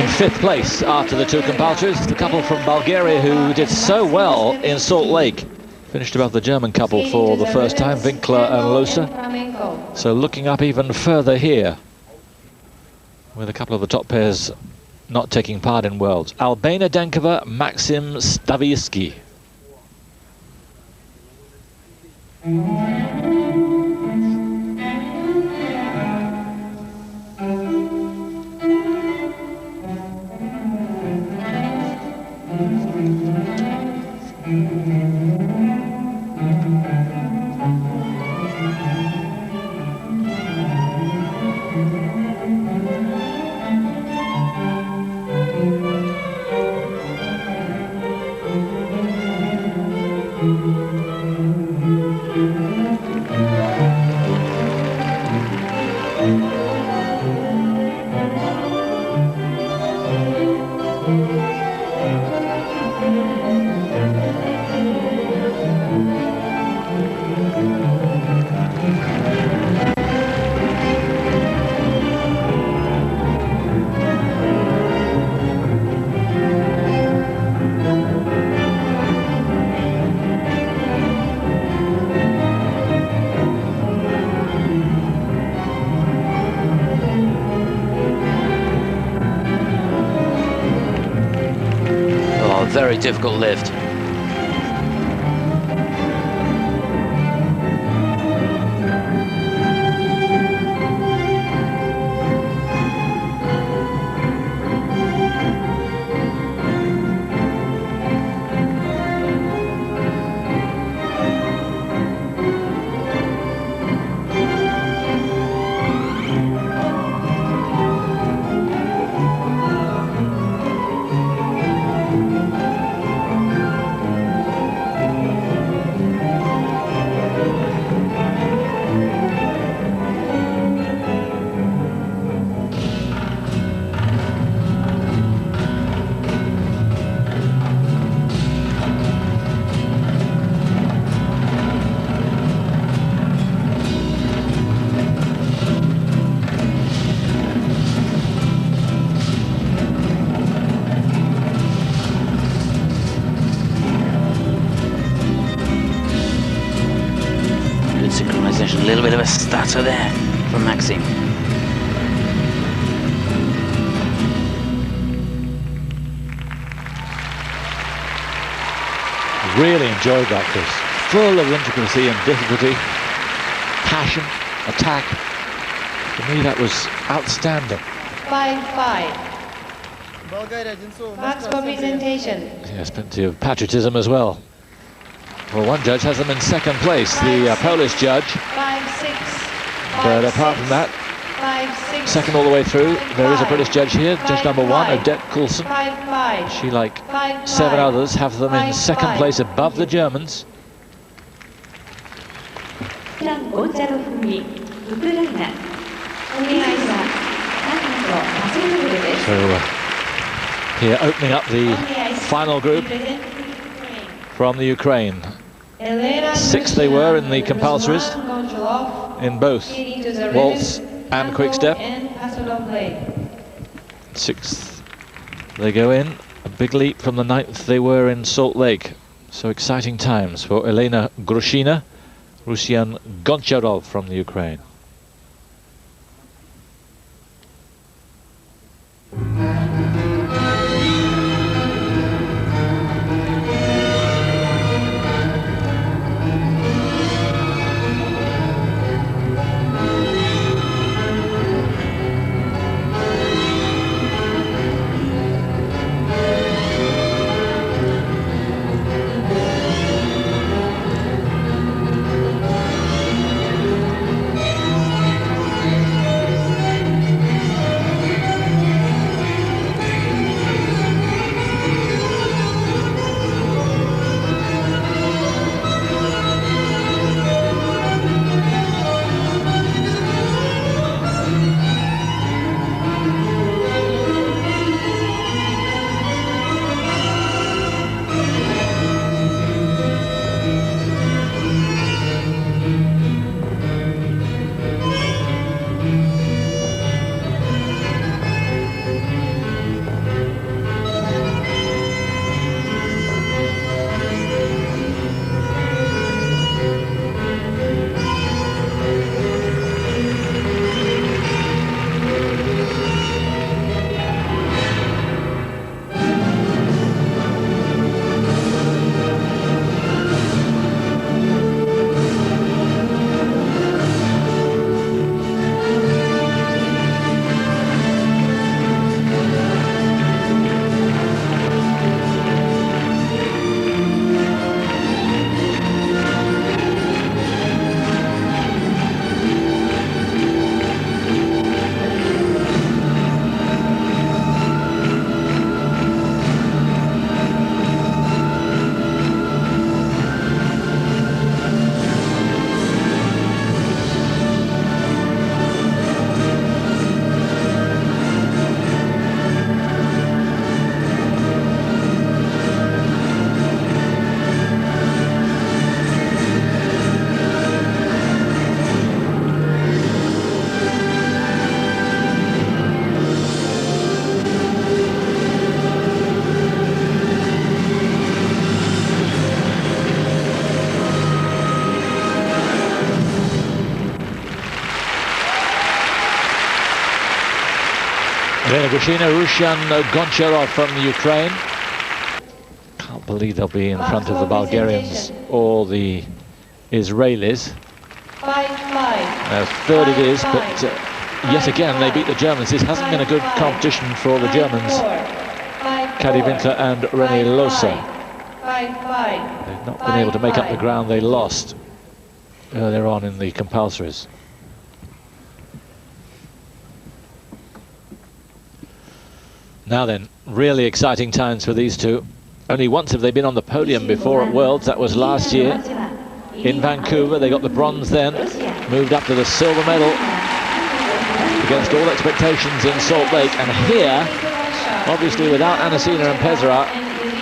in 5th place after the 2 compulsories. The couple from Bulgaria who did so well in Salt Lake finished above the German couple for the first time, Winkler and Loser. So looking up even further here, with a couple of the top pairs not taking part in Worlds. Albena, Denkova, Maxim, Staviyski. Very difficult lift. A little bit of a stutter there from Maxim. Really enjoyed that, Chris. Full of intricacy and difficulty, passion, attack. For me, that was outstanding. 5-5. Max for presentation. Yes, plenty of patriotism as well. Well, one judge has them in 2nd place, the Polish judge. 5-6. But apart from that, 5-6. 2nd all the way through, there is a British judge here, judge number 1, Odette Coulson. 5-5. She, like 7 others, have them in 2nd place above the Germans. So here opening up the final group from the Ukraine. Elena, 6th they were in the compulsories, in both Waltz and quick step. 6th they go in, a big leap from the 9th they were in Salt Lake. So exciting times for Elena Grushina, Rusyan Goncharov from the Ukraine. Elena Grushina, Rushan Goncharov from Ukraine. Can't believe they'll be in front of the Bulgarians or the Israelis. 5-5. Third it is, but yet again they beat the Germans. This hasn't been a good competition for the Germans. Kadi Winkler and René Losa. 5-5. They've not been able to make up the ground they lost earlier on in the compulsories. Now then, really exciting times for these two. Only once have they been on the podium before at Worlds. That was last year in Vancouver. They got the bronze then, moved up to the silver medal against all expectations in Salt Lake. And here, obviously without Anasina and Pezra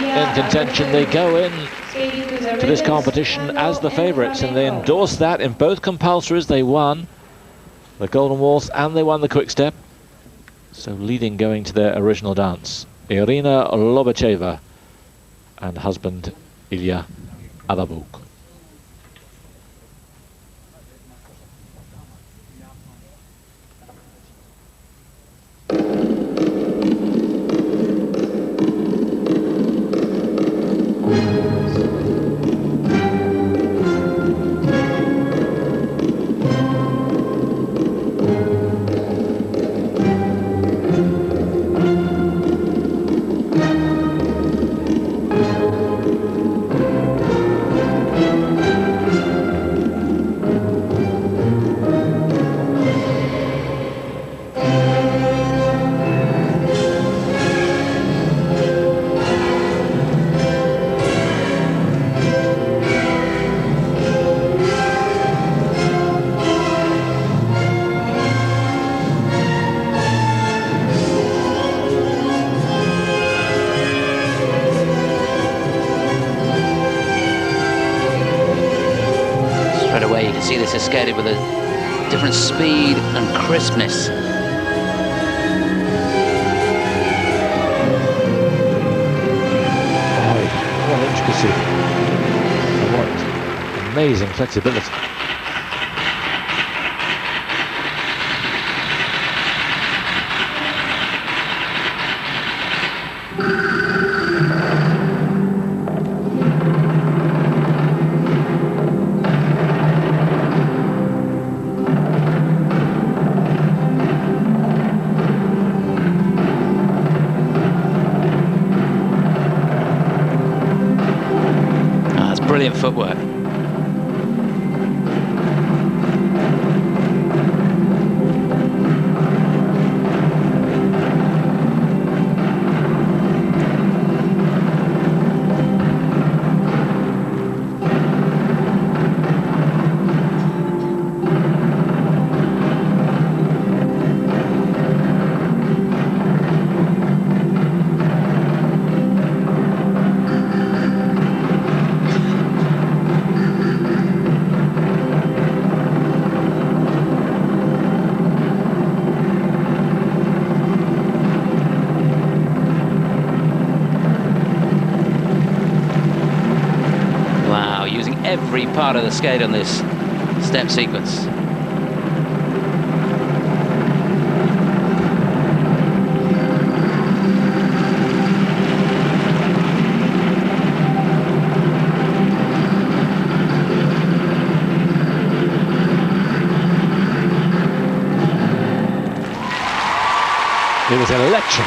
in contention, they go in to this competition as the favourites, and they endorsed that in both compulsories. They won the Golden Waltz and they won the Quick Step. So leading going to their original dance, Irina Lobacheva and husband Ilia Averbukh. See this is skated with a different speed and crispness. Oh, what intricacy. What amazing flexibility. Brilliant footwork. Every part of the skate on this step sequence. It was electric.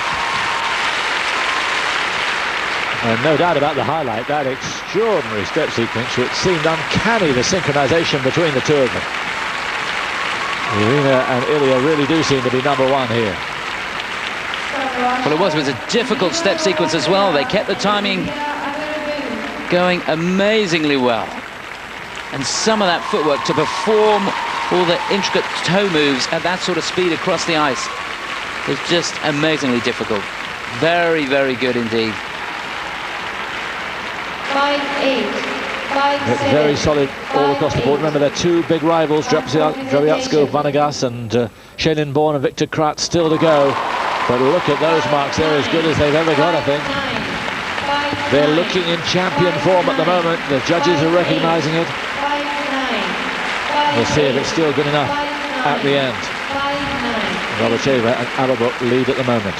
And no doubt about the highlight, that extraordinary step sequence, which seemed uncanny, the synchronization between the two of them. Irina and Ilia really do seem to be number one here. Well, it was a difficult step sequence as well. They kept the timing going amazingly well. And some of that footwork to perform all the intricate toe moves at that sort of speed across the ice is just amazingly difficult. Very, very good indeed. 5-8, 5-7. Very solid all across the board. Remember, they're two big rivals, Drobiazko, Vanagas, and Shae-Lynn, Bourne and Victor Kraatz still to go. But look at those marks, they're as good as they've ever got, I think. They're looking in champion form at the moment. The judges are recognizing it. We'll see if it's still good enough at the end. Lobacheva and Averbukh lead at the moment.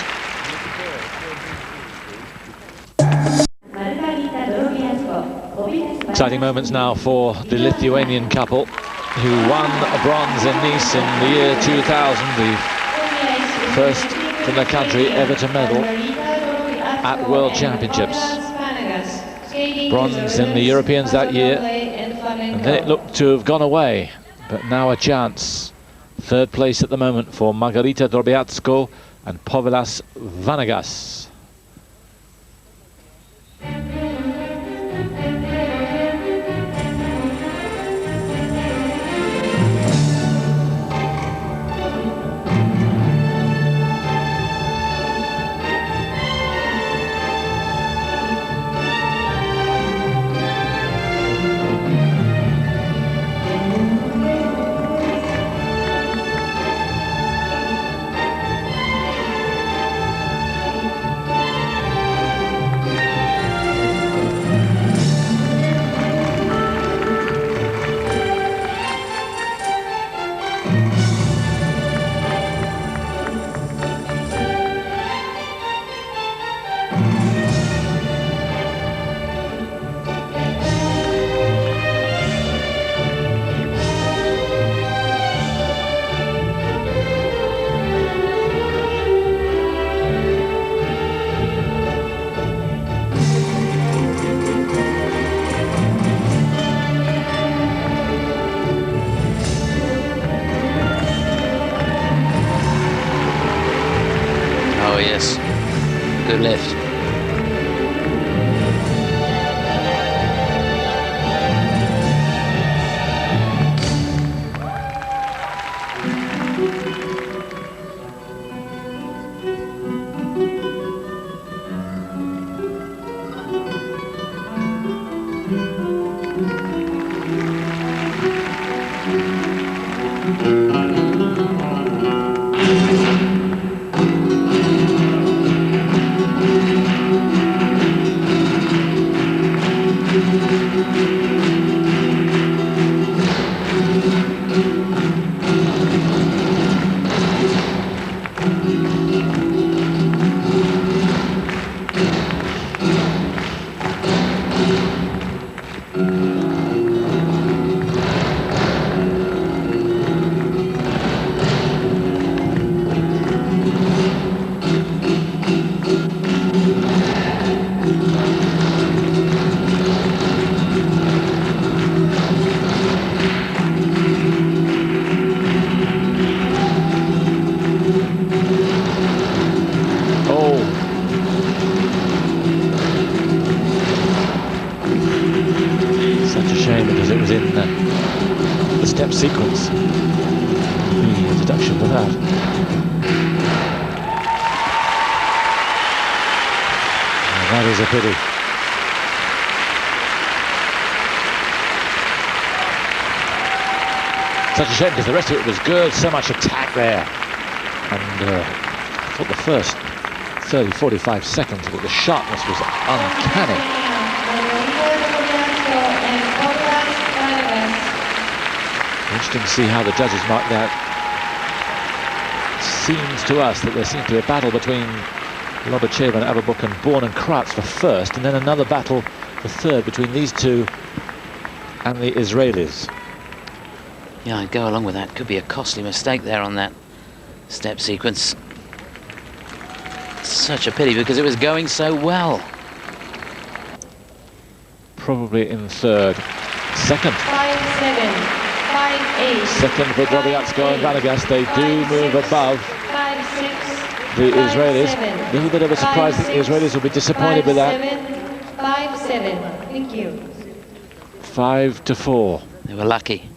Exciting moments now for the Lithuanian couple who won a bronze in Nice in the year 2000, the first from their country ever to medal at World Championships. Bronze in the Europeans that year, and then it looked to have gone away, but now a chance. Third place at the moment for Margarita Drobiazko and Povilas Vanagas. Good lift. Sequence. The introduction for that. And that is a pity. Such a shame because the rest of it was good. So much attack there. And I thought the first 30-45 seconds of it, the sharpness was uncanny. Interesting to see how the judges mark that. Seems to us that there seems to be a battle between Lobacheva and Averbukh and Bourne and Kraatz for first, and then another battle for third between these two and the Israelis. Yeah, I'd go along with that. Could be a costly mistake there on that step sequence. Such a pity because it was going so well. Probably in third. Second. 5-7. 5-8. Second for Drobiazko and Vanagas. They do move above 5-6. the Israelis. A little bit of a surprise that the Israelis will be disappointed with that. 5-7. Thank you. 5-4. They were lucky.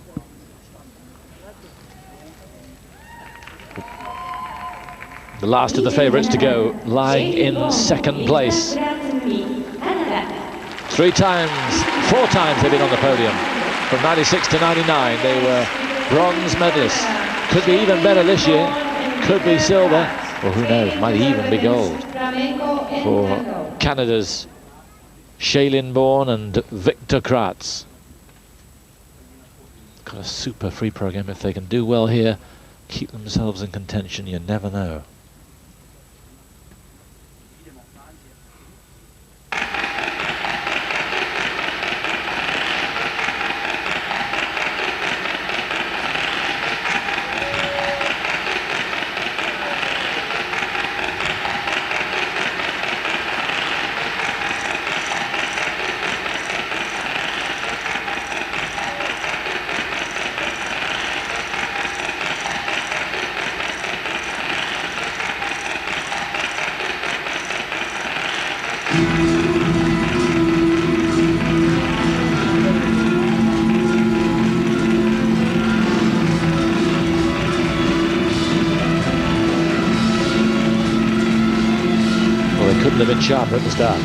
The last of the favourites to go, lying in second place. 3 times, 4 times they've been on the podium. From 96 to 99, they were bronze medalists. Could be even better this year. Could be silver, or who knows, might even be gold. For Canada's Shae-Lynn Bourne and Victor Kraatz. Got a super free program if they can do well here. keep themselves in contention, you never know. Couldn't have been sharper at the start.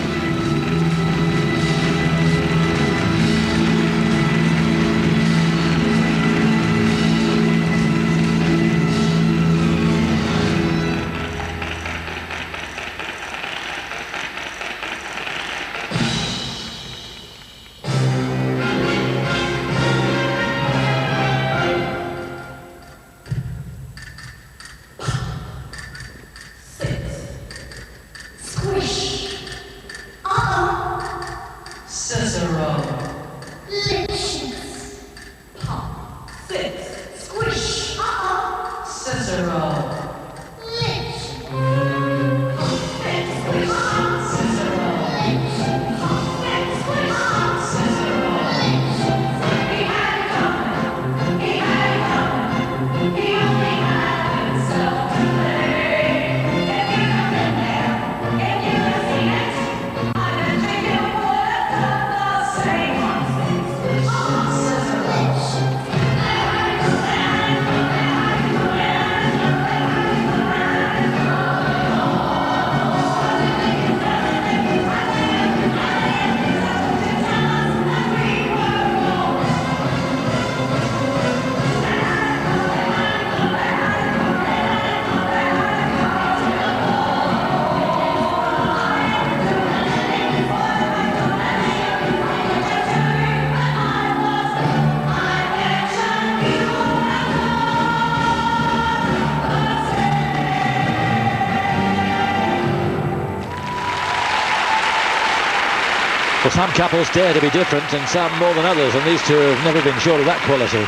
Well, some couples dare to be different, and some more than others, and these two have never been short of that quality.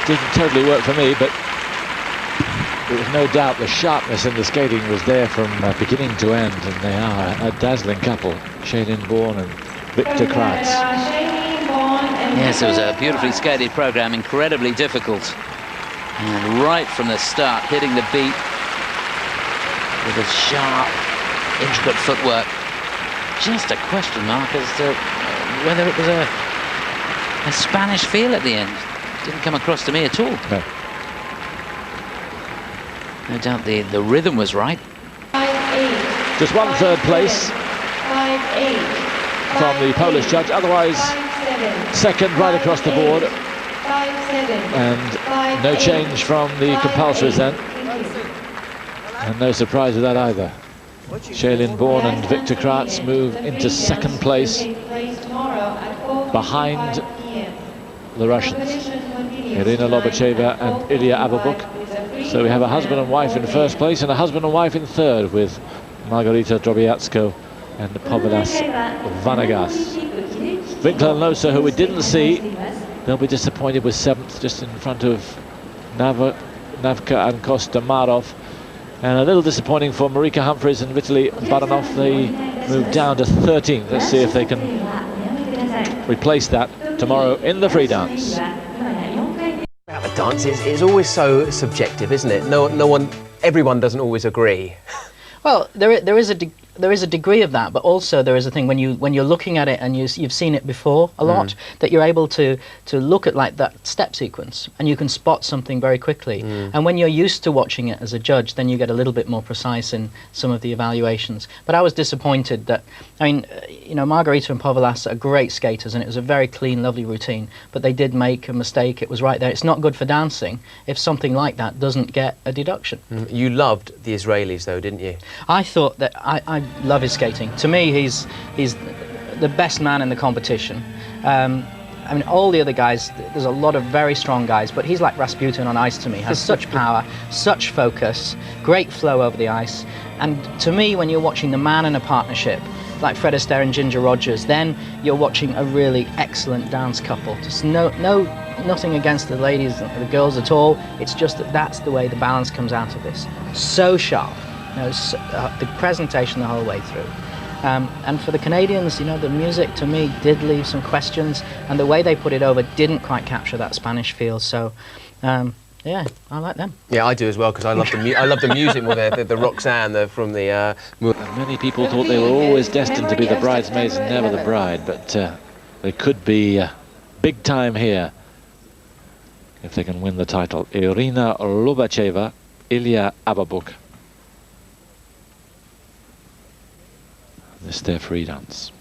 Didn't totally work for me, but there was no doubt the sharpness in the skating was there from beginning to end, and they are a dazzling couple, Shae-Lynn Bourne and Victor Kraatz. Yes, it was a beautifully skated program, incredibly difficult, and right from the start, hitting the beat with a sharp, intricate footwork. Just a question mark as to whether it was a Spanish feel at the end. Didn't come across to me at all. No. No doubt the rhythm was right. 5-8. Just one third place 5-8. from the Polish judge, otherwise 5-7. second right across the board, 5-7. and no change from the compulsories then, and no surprise with that either. Shae-Lynn Bourne and Victor Kraatz move into second place behind the Russians, Irina Lobacheva and Ilia Averbukh. So we have a husband and wife in first place and a husband and wife in third, with Margarita, Drobiazko and Povilas, Vanagas. Winkler and Losa, who we didn't see, they'll be disappointed with seventh, just in front of Navka and Kostomarov. And a little disappointing for Marika Humphries and Vitaly Baranov. They move down to 13th. Let's see if they can replace that tomorrow in the free dance. The dance is always so subjective, isn't it? Everyone doesn't always agree. Well, there is a degree of that, but also there is a thing when you're looking at it and you've seen it before a lot, that you're able to look at like that step sequence and you can spot something very quickly. And when you're used to watching it as a judge, then you get a little bit more precise in some of the evaluations. But I was disappointed that, I mean, you know, Margarita and Povilas are great skaters and it was a very clean, lovely routine, but they did make a mistake. It was right there. It's not good for dancing if something like that doesn't get a deduction. You loved the Israelis though, didn't you? I thought that I love his skating. To me, he's the best man in the competition. I mean, all the other guys, there's a lot of very strong guys, but he's like Rasputin on ice to me. He has such power, such focus, great flow over the ice. And to me, when you're watching the man in a partnership, like Fred Astaire and Ginger Rogers, then you're watching a really excellent dance couple. Just nothing against the ladies and the girls at all. It's just that that's the way the balance comes out of this. So sharp, the presentation the whole way through. And for the Canadians, the music to me did leave some questions, and the way they put it over didn't quite capture that Spanish feel. So, yeah, I like them. Yeah, I do as well, because I love the music more. The Roxanne from the. Many people thought they were always destined to be the bridesmaids and never the bride, but they could be big time here if they can win the title. Irina Lobacheva, Ilia Averbukh. This is their free dance.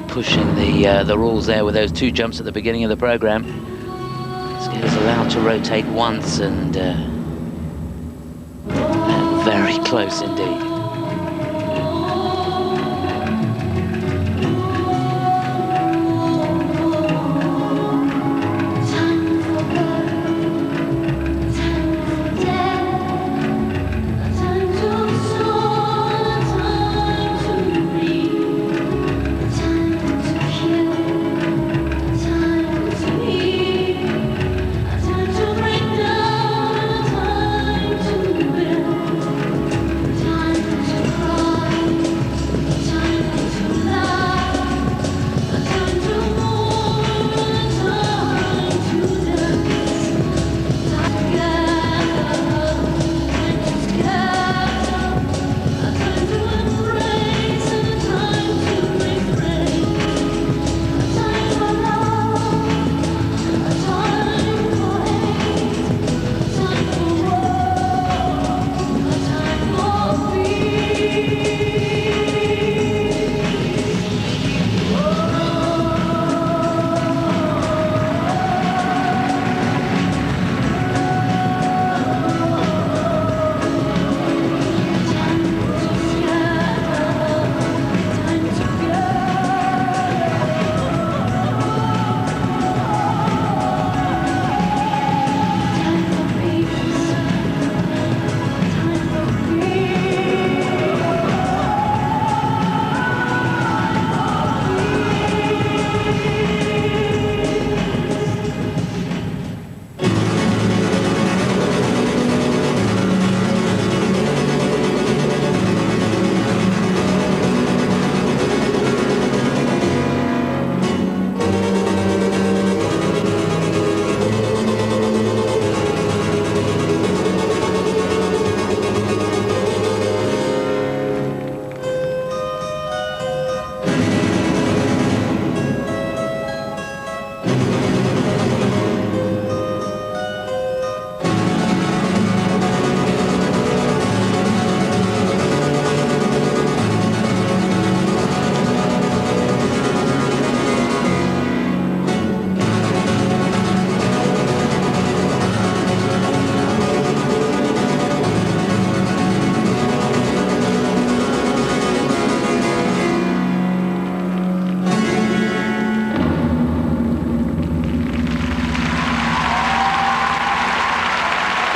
Pushing the rules there with those two jumps at the beginning of the program. Skaters allowed to rotate once, and very close indeed.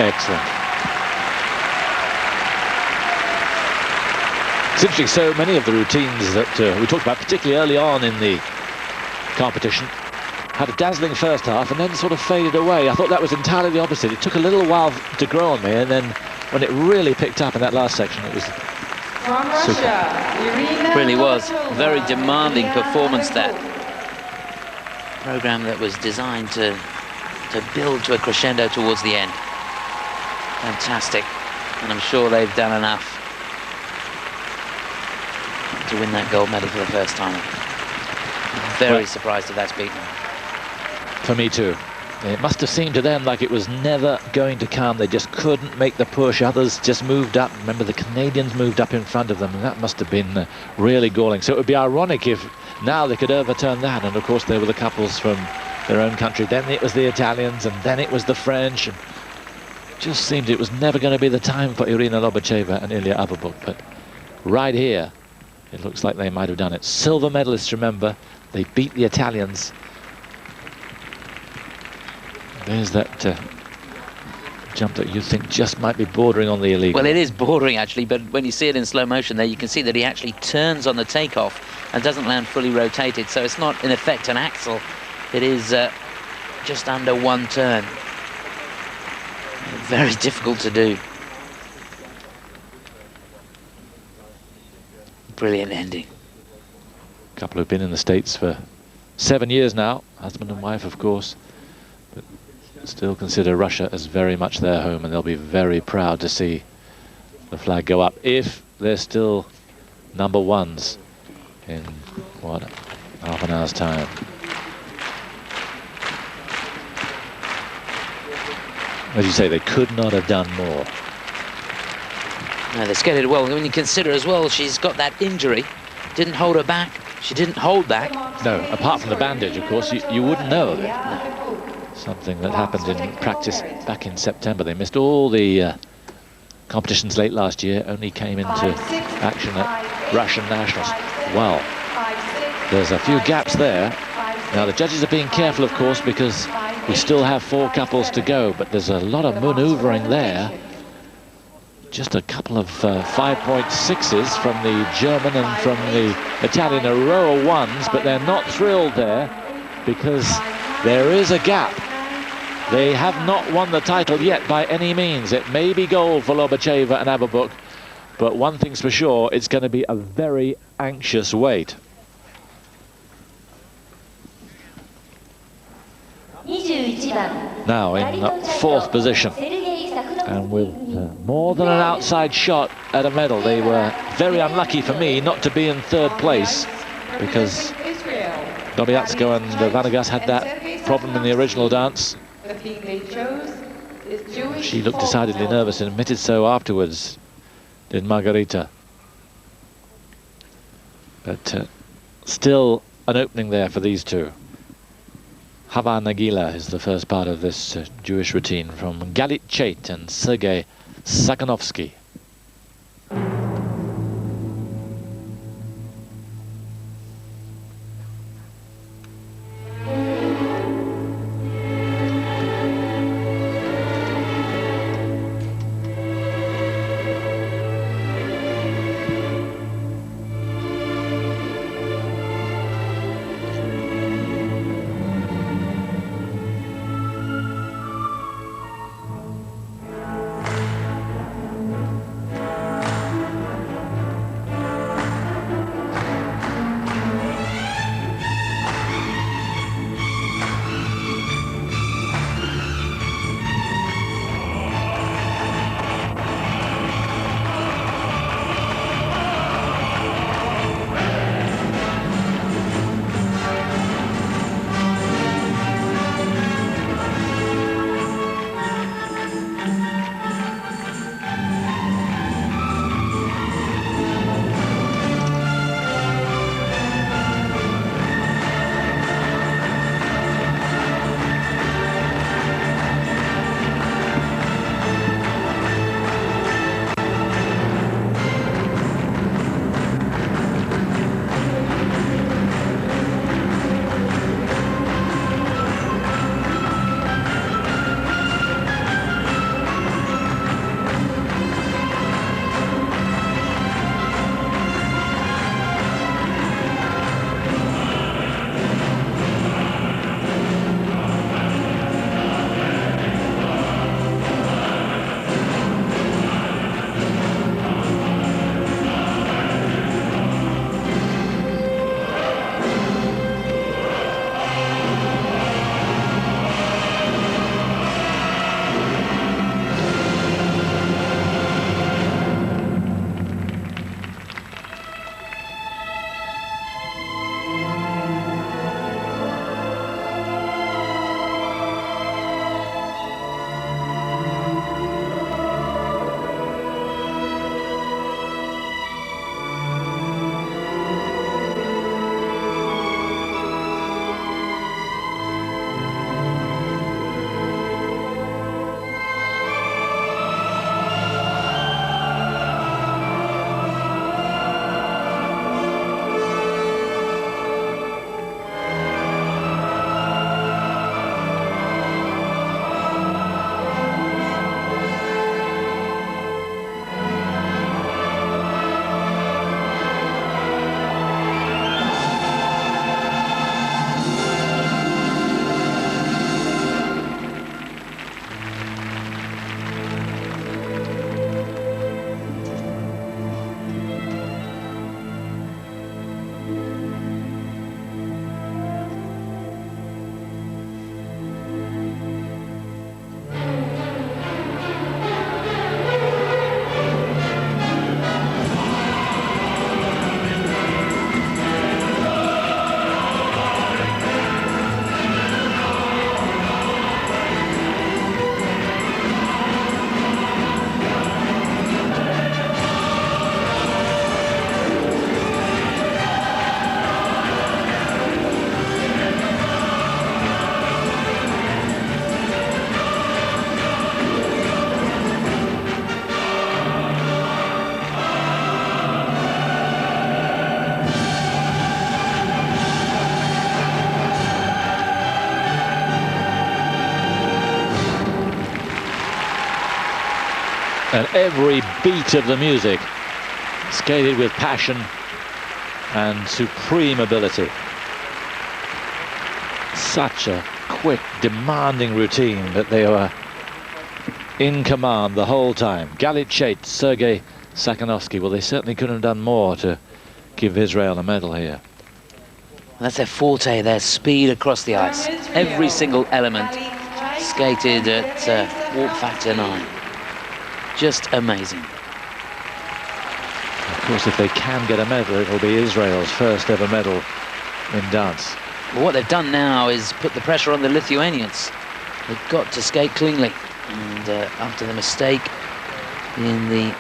Excellent. It's interesting, so many of the routines that we talked about, particularly early on in the competition, had a dazzling first half and then sort of faded away. I thought that was entirely the opposite. It took a little while to grow on me, and then when it really picked up in that last section, it was From super. Russia, Irina. Really was. Very demanding performance that. Program that was designed to build to a crescendo towards the end. Fantastic. And I'm sure they've done enough to win that gold medal for the first time. Very surprised if that's beaten. For me too. It must have seemed to them like it was never going to come. They just couldn't make the push. Others just moved up. Remember, the Canadians moved up in front of them, and that must have been really galling. So it would be ironic if now they could overturn that. And of course, there were the couples from their own country. Then it was the Italians, and then it was the French. And it just seemed it was never going to be the time for Irina Lobacheva and Ilia Averbukh. But right here, it looks like they might have done it. Silver medalists, remember, they beat the Italians. There's that jump that you think just might be bordering on the illegal. Well, it is bordering actually, but when you see it in slow motion there, you can see that he actually turns on the takeoff and doesn't land fully rotated. So it's not in effect an axel. It is just under one turn. Very difficult to do. Brilliant ending. A couple who've been in the States for 7 years now, husband and wife, of course, but still consider Russia as very much their home, and they'll be very proud to see the flag go up if they're still number ones in, what, half an hour's time. As you say, they could not have done more. No, they skated well. When you consider as well, she's got that injury. Didn't hold her back. She didn't hold back. No, apart from the bandage, of course, you wouldn't know of it. No. Something that happened in practice back in September. They missed all the competitions late last year, only came into action at Russian Nationals. Well, there's a few gaps there. Now, the judges are being careful, of course, because we still have 4 couples to go, but there's a lot of maneuvering there. Just a couple of 5.6s from the German and from the Italian, a row of ones, but they're not thrilled there because there is a gap. They have not won the title yet by any means. It may be gold for Lobacheva and Averbukh, but one thing's for sure, it's going to be a very anxious wait. Now in 4th position, and with more than an outside shot at a medal. They were very unlucky for me not to be in 3rd place, because Drobiazko and Vanagas had that problem in the original dance. She looked decidedly nervous and admitted so afterwards, did Margarita. But still an opening there for these two. Hava Nagila is the first part of this Jewish routine from Galit Chait and Sergei Sakhnovski. And every beat of the music skated with passion and supreme ability. Such a quick, demanding routine, but they were in command the whole time. Galit Chait, Sergei Sakhnovski. Well, they certainly couldn't have done more to give Israel a medal here. That's their forte, their speed across the ice. Every single element skated at warp factor 9. Just amazing. Of course, if they can get a medal, it'll be Israel's first ever medal in dance. Well, what they've done now is put the pressure on the Lithuanians. They've got to skate cleanly. And after the mistake in the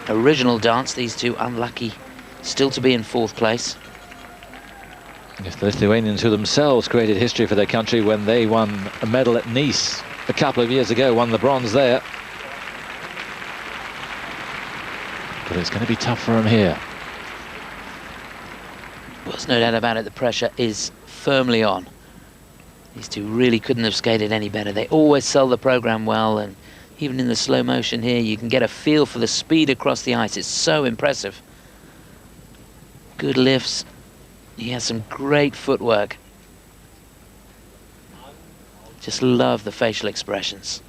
original dance, these two unlucky still to be in 4th place. Yes, the Lithuanians, who themselves created history for their country when they won a medal at Nice a couple of years ago, won the bronze there. But it's going to be tough for them here. Well, there's no doubt about it, the pressure is firmly on. These two really couldn't have skated any better. They always sell the program well, and even in the slow motion here, you can get a feel for the speed across the ice. It's so impressive. Good lifts. He has some great footwork. Just love the facial expressions.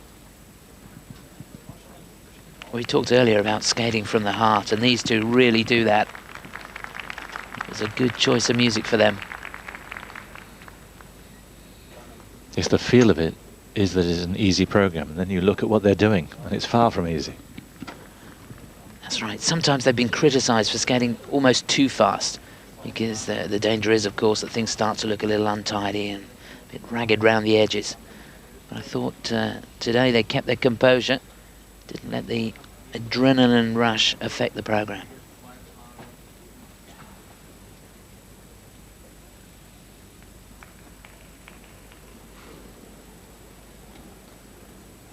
We talked earlier about skating from the heart, and these two really do that. It was a good choice of music for them. Yes, the feel of it is that it's an easy program, and then you look at what they're doing, and it's far from easy. That's right. Sometimes they've been criticized for skating almost too fast, because the danger is, of course, that things start to look a little untidy and a bit ragged round the edges. But I thought today they kept their composure, didn't let the adrenaline rush affect the program.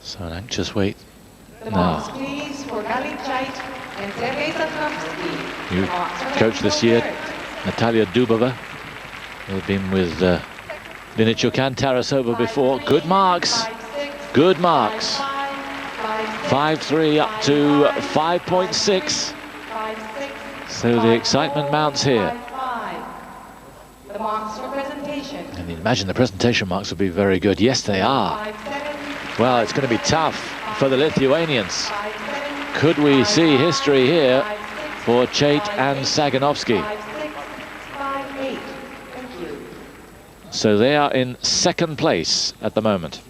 So an anxious wait The now. box, please, for Galit Chait and Sergei Sakhnovski. New coach this year, Natalia Dubova, who had been with Vinicius and Tarasova before. Good marks. Good marks. 5-3 up to 5.6. So the excitement mounts here. The marks for presentation. And imagine the presentation marks will be very good. Yes, they are. Well, it's going to be tough for the Lithuanians. Could we see history here for Chait and Sakhnovski? So they are in 2nd place at the moment.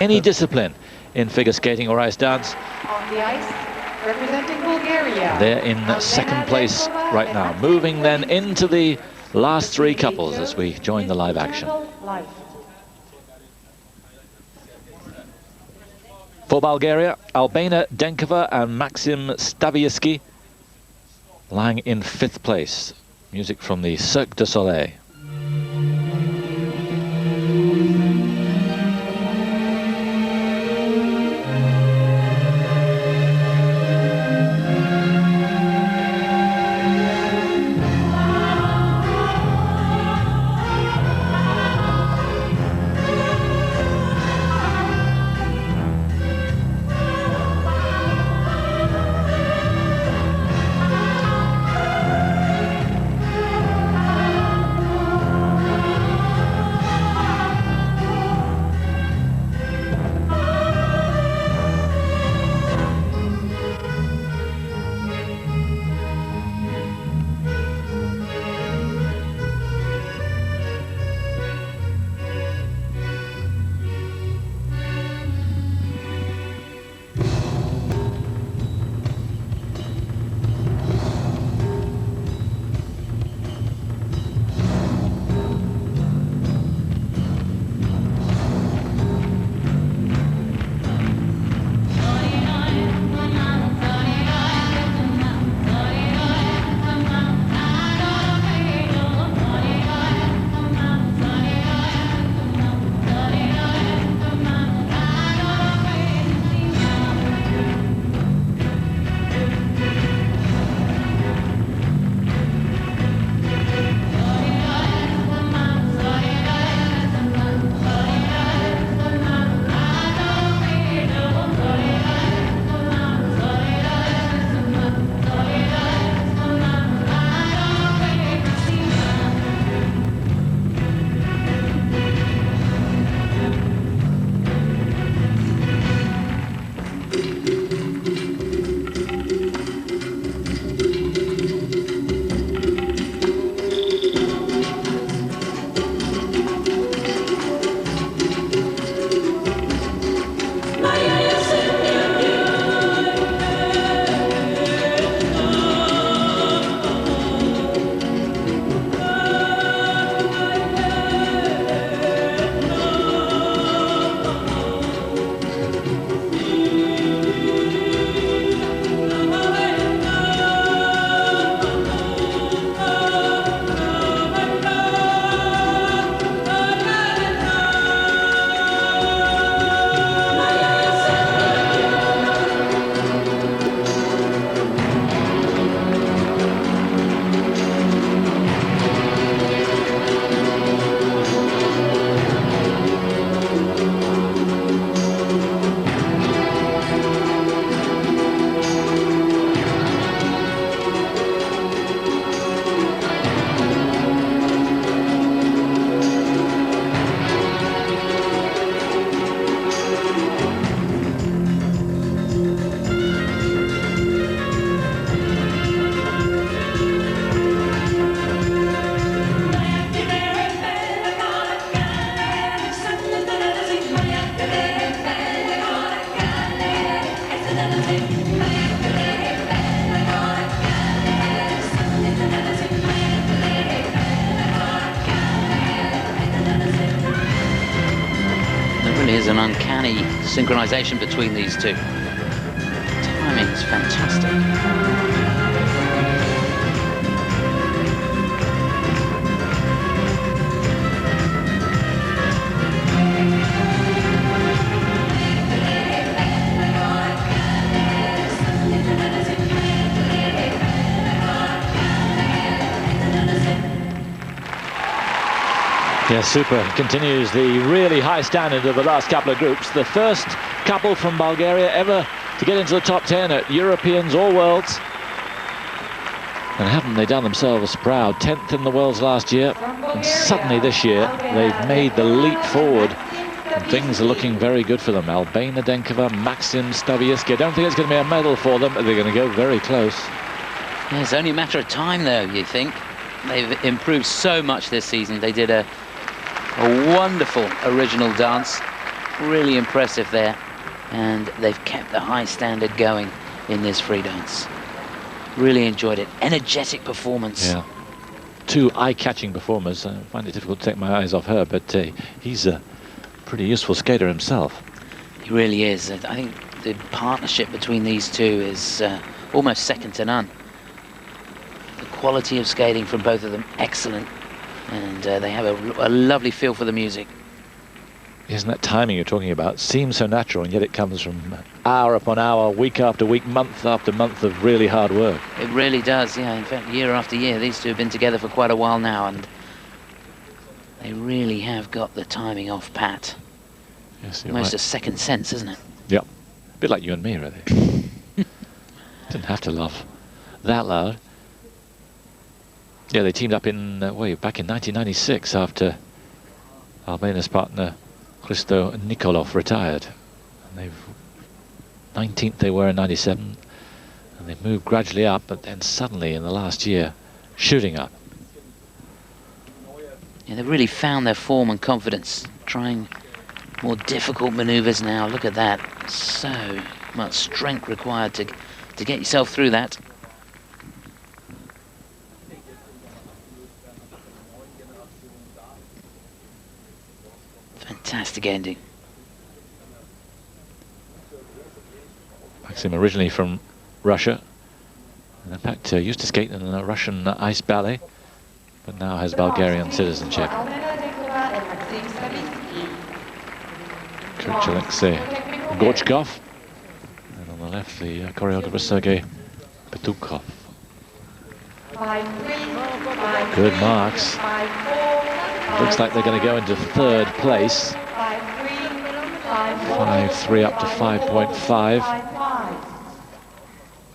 Any discipline in figure skating or ice dance, On the ice, representing Bulgaria. they're in 2nd place right now. Moving then into the last 3 couples as we join the live action. For Bulgaria, Albena, Denkova and Maxim Staviyski lying in 5th place. Music from the Cirque du Soleil. There really is an uncanny synchronization between these two. Timing is fantastic. Yeah, super. Continues the really high standard of the last couple of groups. The first couple from Bulgaria ever to get into the top 10 at Europeans or Worlds. And haven't they done themselves proud? 10th in the Worlds last year. And suddenly this year, they've made the leap forward. And things are looking very good for them. Albena, Denkova, Maxim, Staviyski. I don't think it's going to be a medal for them, but they're going to go very close. Yeah, it's only a matter of time, though, you think. They've improved so much this season. They did a wonderful original dance, really impressive there, and they've kept the high standard going in this free dance. Really enjoyed it. Energetic performance. Yeah, two eye-catching performers. I find it difficult to take my eyes off her, but he's a pretty useful skater himself. He really is. I think the partnership between these two is almost second to none. The quality of skating from both of them, excellent. And they have a lovely feel for the music. Isn't that timing you're talking about? Seems so natural, and yet it comes from hour upon hour, week after week, month after month of really hard work. It really does, yeah. In fact, year after year, these two have been together for quite a while now, and they really have got the timing off pat. Yes, you're Almost right. a second sense, isn't it? Yep. A bit like you and me, really. Didn't have to laugh that loud. Yeah, they teamed up in way back in 1996 after Albena's partner Christo Nikolov retired. And 19th they were in 97, and they moved gradually up, but then suddenly in the last year, shooting up. Yeah, they've really found their form and confidence, trying more difficult maneuvers now. Look at that. So much strength required to get yourself through that. Fantastic ending. Maxim originally from Russia, and in fact used to skate in a Russian ice ballet, but now has Bulgarian citizenship. Coach Alexei Gorchkov, and on the left the choreographer Sergei Sakhnovski. Good marks. Looks like they're going to go into third place. 5.3 up to 5.5.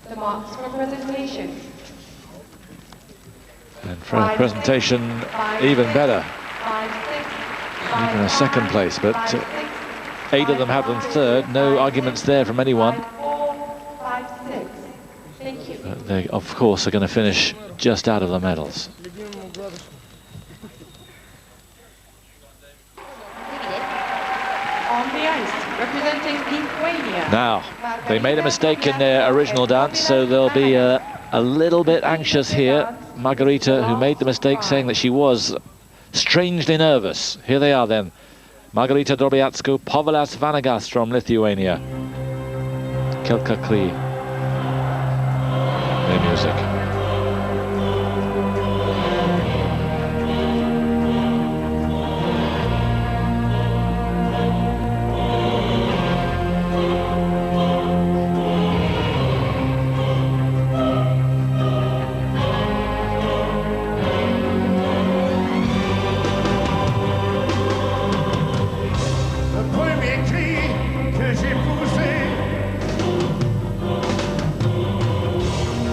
The marks for presentation. And for a presentation, even better. Even a second place, but 8 of them have them third. No arguments there from anyone. But they, of course, are going to finish just out of the medals. On the ice, representing Lithuania. Now, they made a mistake in their original dance, so they'll be a little bit anxious here. Margarita, who made the mistake, saying that she was strangely nervous. Here they are then. Margarita, Drobiazko, Povilas, Vanagas from Lithuania. Kelka Kli. Their music.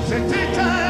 C'était un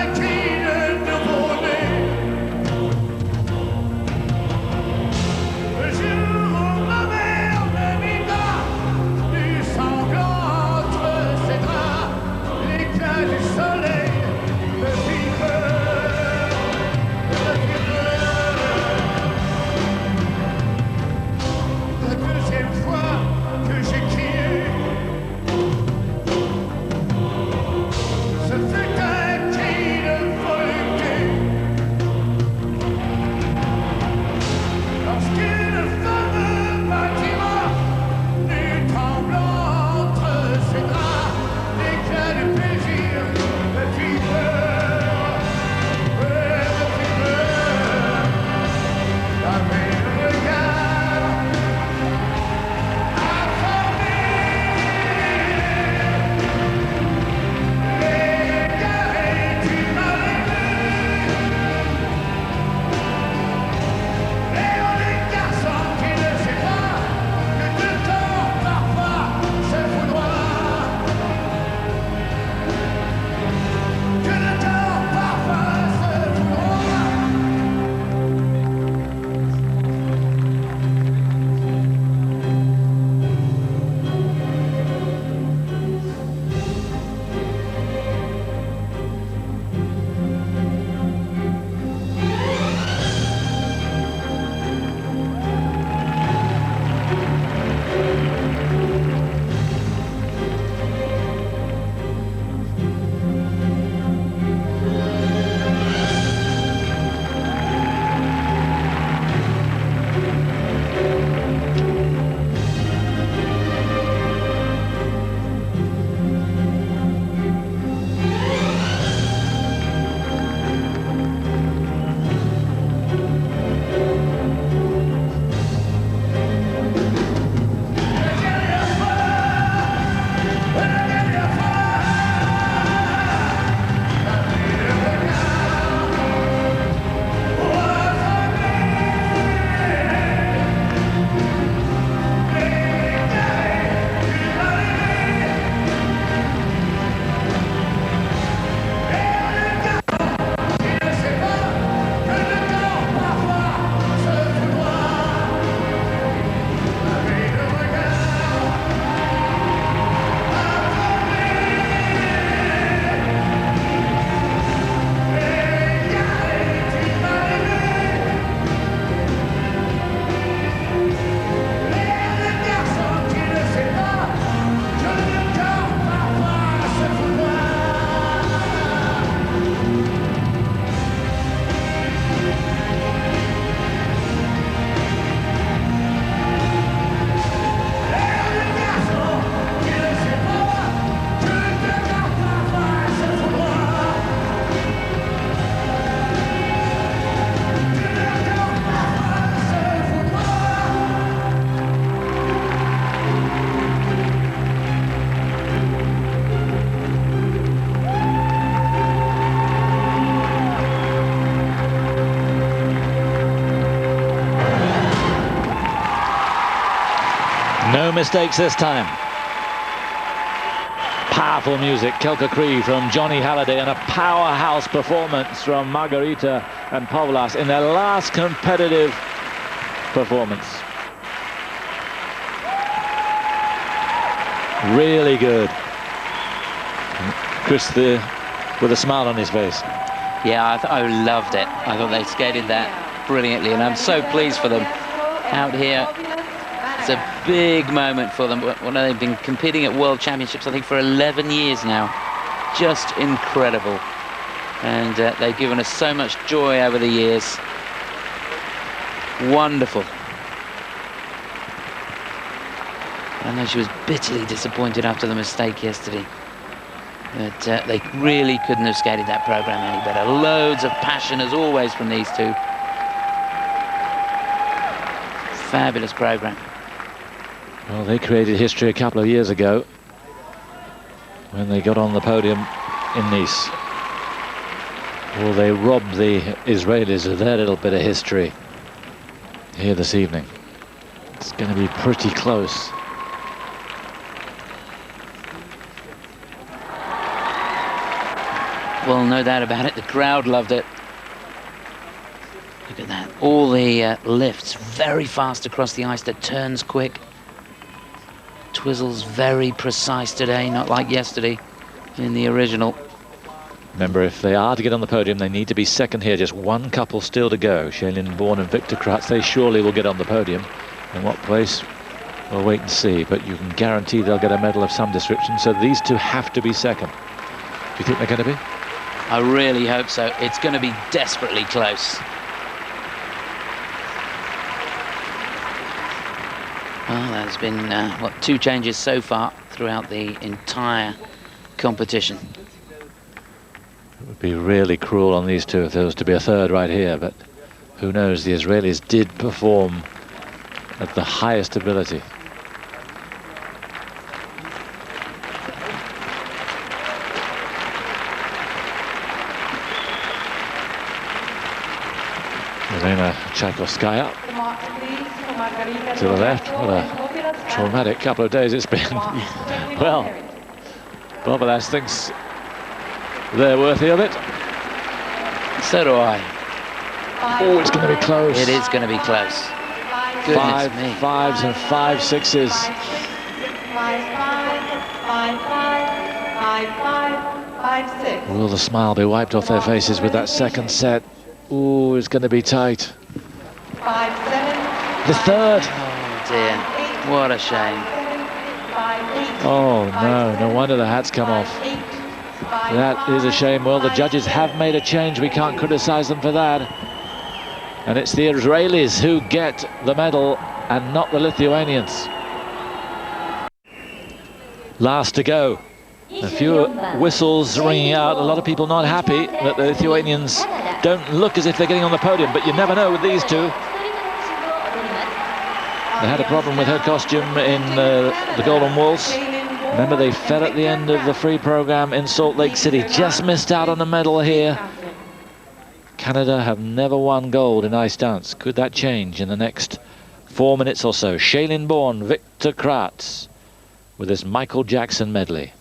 mistakes this time. Powerful music, Kelka Cree from Johnny Halliday, and a powerhouse performance from Margarita and Povilas in their last competitive performance. Really good. Chris with a smile on his face. Yeah, I loved it. I thought they skated that brilliantly, and I'm so pleased for them out here. It's a big moment for them. They've been competing at World Championships, I think, for 11 years now. Just incredible. And they've given us so much joy over the years. Wonderful. I know she was bitterly disappointed after the mistake yesterday. But they really couldn't have skated that program any better. Loads of passion, as always, from these two. Fabulous program. Well, they created history a couple of years ago when they got on the podium in Nice. Well, they robbed the Israelis of their little bit of history here this evening. It's going to be pretty close. Well, no doubt about it. The crowd loved it. Look at that. All the lifts very fast across the ice. The turns quick. Twizzles very precise today, not like yesterday in the original. Remember, if they are to get on the podium, they need to be second here. Just one couple still to go. Shae-Lynn, Bourne and Victor Kraatz. They surely will get on the podium. In what place? We'll wait and see. But you can guarantee they'll get a medal of some description. So these two have to be second. Do you think they're going to be? I really hope so. It's going to be desperately close. Well, there's been, what, 2 changes so far throughout the entire competition. It would be really cruel on these two if there was to be a third right here, but who knows, the Israelis did perform at the highest ability. Elena Tchaikovskaya to the left. What a traumatic couple of days it's been. Well, Povilas thinks they're worthy of it. So do I. Oh, it's going to be close. It is going to be close. Five Goodness me. fives and 5 sixes. 5, 6. Will the smile be wiped off their faces with that second set? Ooh, it's going to be tight. 5, 7. The third. Oh dear, what a shame. Oh no, no wonder the hats come off. That is a shame. Well, the judges have made a change. We can't criticize them for that. And it's the Israelis who get the medal and not the Lithuanians. Last to go. A few whistles ringing out. A lot of people not happy that the Lithuanians don't look as if they're getting on the podium, but you never know with these two. They had a problem with her costume in the Golden Waltz. Remember, they fell at the end of the free program in Salt Lake City. Just missed out on a medal here. Canada have never won gold in ice dance. Could that change in the next 4 minutes or so? Shae-Lynn Bourne, Victor Kraatz with this Michael Jackson medley.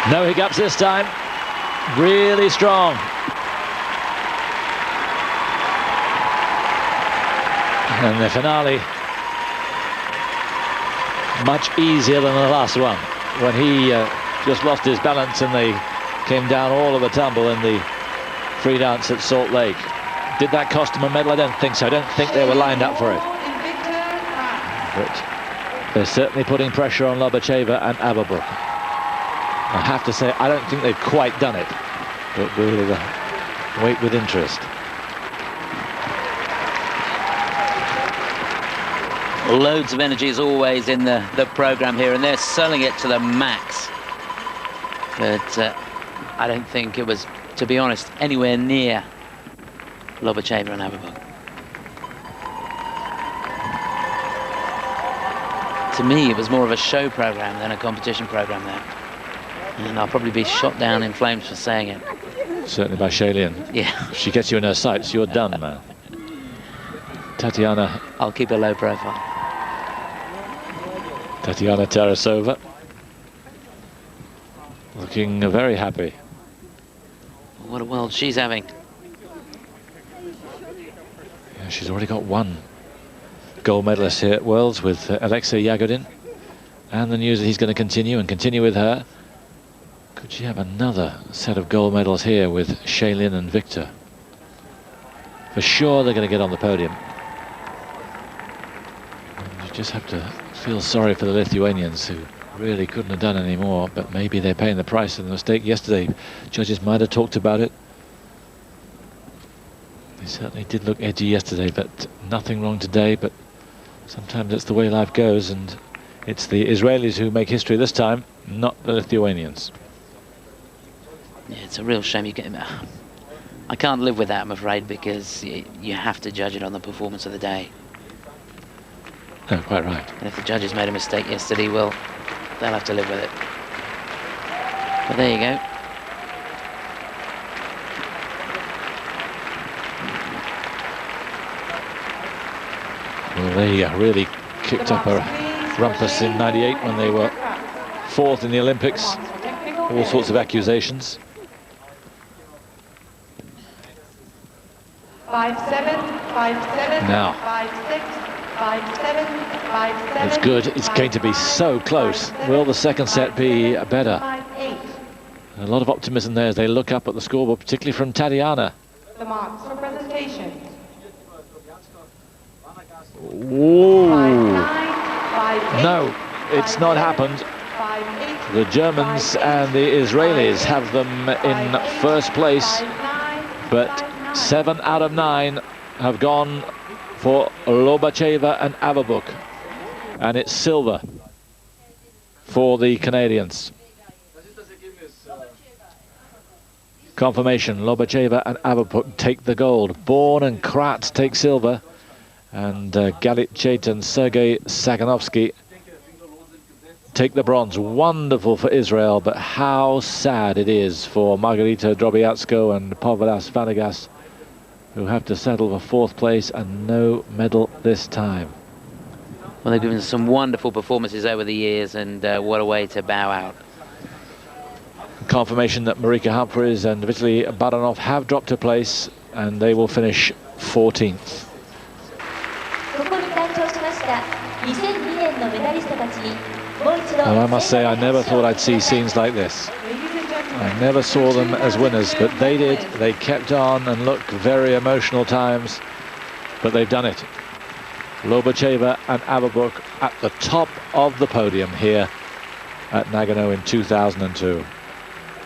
No hiccups this time. Really strong. And the finale, much easier than the last one, when he just lost his balance and they came down all of a tumble in the free dance at Salt Lake. Did that cost him a medal? I don't think so. I don't think they were lined up for it. But they're certainly putting pressure on Lobacheva and Averbukh. I have to say, I don't think they've quite done it, but we'll wait with interest. Loads of energy as always in the program here, and they're selling it to the max. But I don't think it was, to be honest, anywhere near Lobacheva and Averbukh. To me, it was more of a show program than a competition program there. And I'll probably be shot down in flames for saying it. Certainly by Shae-Lynn. Yeah. If she gets you in her sights, you're done, man. Tatiana. I'll keep a low profile. Tatiana Tarasova. Looking very happy. What a world she's having. Yeah, she's already got one gold medalist here at Worlds with Alexei Yagodin. And the news that he's going to continue with her. Could she have another set of gold medals here with Shae-Lynn and Victor? For sure they're going to get on the podium. And you just have to feel sorry for the Lithuanians, who really couldn't have done any more, but maybe they're paying the price of the mistake yesterday. Judges might have talked about it. They certainly did look edgy yesterday, but nothing wrong today. But sometimes it's the way life goes, and it's the Israelis who make history this time, not the Lithuanians. Yeah, it's a real shame. I can't live with that, I'm afraid, because you have to judge it on the performance of the day. No, quite right. And if the judges made a mistake yesterday, well, they'll have to live with it. But there you go. Well, they really kicked up a rumpus in '98 when they were 4th in the Olympics. All sorts of accusations. 5-7, 5-7, Now. 5-6, 5-7, 5-7. It's good. It's going to be so close. Will the second set be better? 5-8. A lot of optimism there as they look up at the scoreboard, particularly from Tatiana. The marks for presentation. Ooh. 5-9, 5-8. No, it's not happened. 5-8. The Germans and the Israelis have them in first place, but 7 out of 9 have gone for Lobacheva and Averbukh, and it's silver for the Canadians. Confirmation, Lobacheva and Averbukh take the gold. Bourne and Kraatz take silver, and Galit Chait and Sergei Sakhnovski take the bronze. Wonderful for Israel, but how sad it is for Margarita, Drobiazko and Povilas, Vanagas, who have to settle for 4th place and no medal this time. Well, they've given us some wonderful performances over the years, and what a way to bow out. Confirmation that Marika Humphreys and Vitaly Baranov have dropped a place, and they will finish 14th. And I must say, I never thought I'd see scenes like this. I never saw them as winners, but they did. They kept on and looked very emotional times, but they've done it. Lobacheva and Averbukh at the top of the podium here at Nagano in 2002. Well,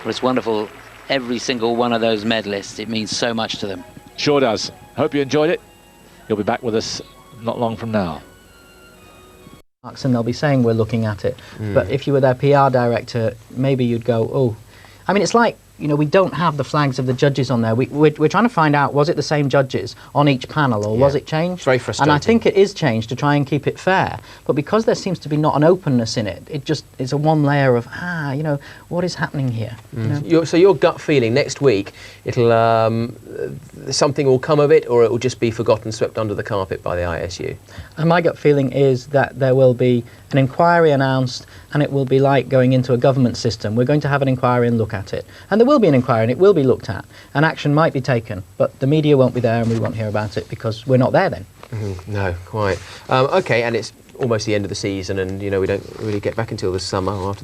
it's wonderful. Every single one of those medalists, it means so much to them. Sure does. Hope you enjoyed it. You'll be back with us not long from now. And they'll be saying we're looking at it, but if you were their PR director, maybe you'd go, oh, I mean, it's like, you know, we don't have the flags of the judges on there. We're trying to find out, was it the same judges on each panel, or was it changed? It's very frustrating. And I think it is changed to try and keep it fair, but because there seems to be not an openness in it, it just is a one layer of, you know, what is happening here? You know? So your gut feeling, next week, it'll something will come of it, or it will just be forgotten, swept under the carpet by the ISU? And my gut feeling is that there will be an inquiry announced, and it will be like going into a government system. We're going to have an inquiry and look at it. And there will be an inquiry and it will be looked at, and action might be taken, but the media won't be there and we won't hear about it because we're not there then. No, quite. Okay, and it's almost the end of the season, and you know we don't really get back until the summer or after the